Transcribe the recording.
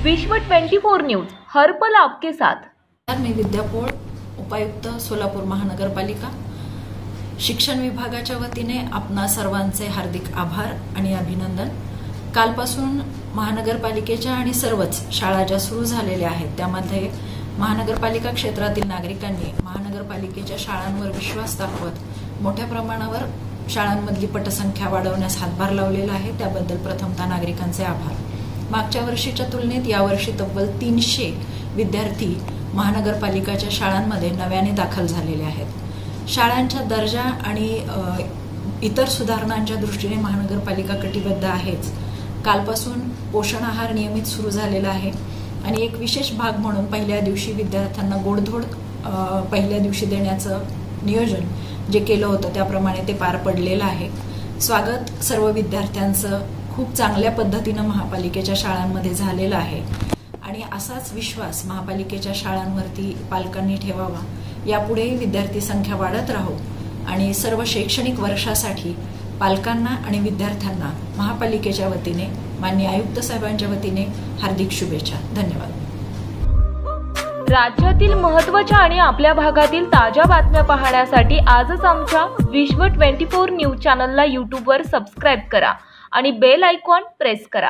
विश्व 24 न्यूज हर पल आपके साथ। मी विद्यापोळ, उपायुक्त सोलापूर महानगरपालिका। शिक्षण विभागाच्या वतीने आपणा सर्वांचे हार्दिक आभार आणि अभिनंदन। कालपासून महानगरपालिकेच्या आणि सर्वच शाळा ज्या सुरू झालेल्या आहेत त्यामध्ये महानगरपालिका क्षेत्रातील नागरिकांनी महानगरपालिकेच्या शाळांवर विश्वास दाखवत मोठ्या प्रमाणावर शाळांमधली पटसंख्या वाढवण्यास हातभार लावलेला आहे। त्याबद्दल प्रथमतः नागरिकांचे आभार। मागच्या वर्षीच्या तुलनेत यावर्षी तब्बल 300 विद्यार्थी महानगरपालिकेच्या शाळांमध्ये नव्याने दाखल झालेले आहेत। शाळांच्या दर्जा आणि इतर सुधारणांच्या दृष्टीने महानगरपालिका कटिबद्ध आहेच। कालपासून पोषण आहार नियमित सुरू झालेला आहे आणि एक विशेष भाग म्हणून पहिल्या दिवशी विद्यार्थ्यांना गोडधोड पहिल्या दिवशी देण्याचं नियोजन जे केलं होतं त्याप्रमाणे ते पार पडलेलं आहे। स्वागत सर्व विद्यार्थ्यांचं खूप चांगल्या पद्धतीने महापालिकेच्या शाळांमध्ये झालेला आहे आणि असाच विश्वास महापालिकेच्या शाळांवरती पालकांनी ठेवावा। यापुढे विद्यार्थी संख्या वाढत राहू आणि सर्व शैक्षणिक वर्षासाठी पालकांना आणि विद्यार्थ्यांना महापालिकेच्या वतीने माननीय आयुक्त साहेबांच्या वतीने हार्दिक शुभेच्छा। धन्यवाद। राज्यातील महत्त्वाच्या आणि आपल्या भागातील ताज्या बातम्या पाहण्यासाठी आजच आमच्या विश्व 24 न्यूज चॅनलला YouTube वर सबस्क्राइब करा आणि बेल आयकॉन प्रेस करा।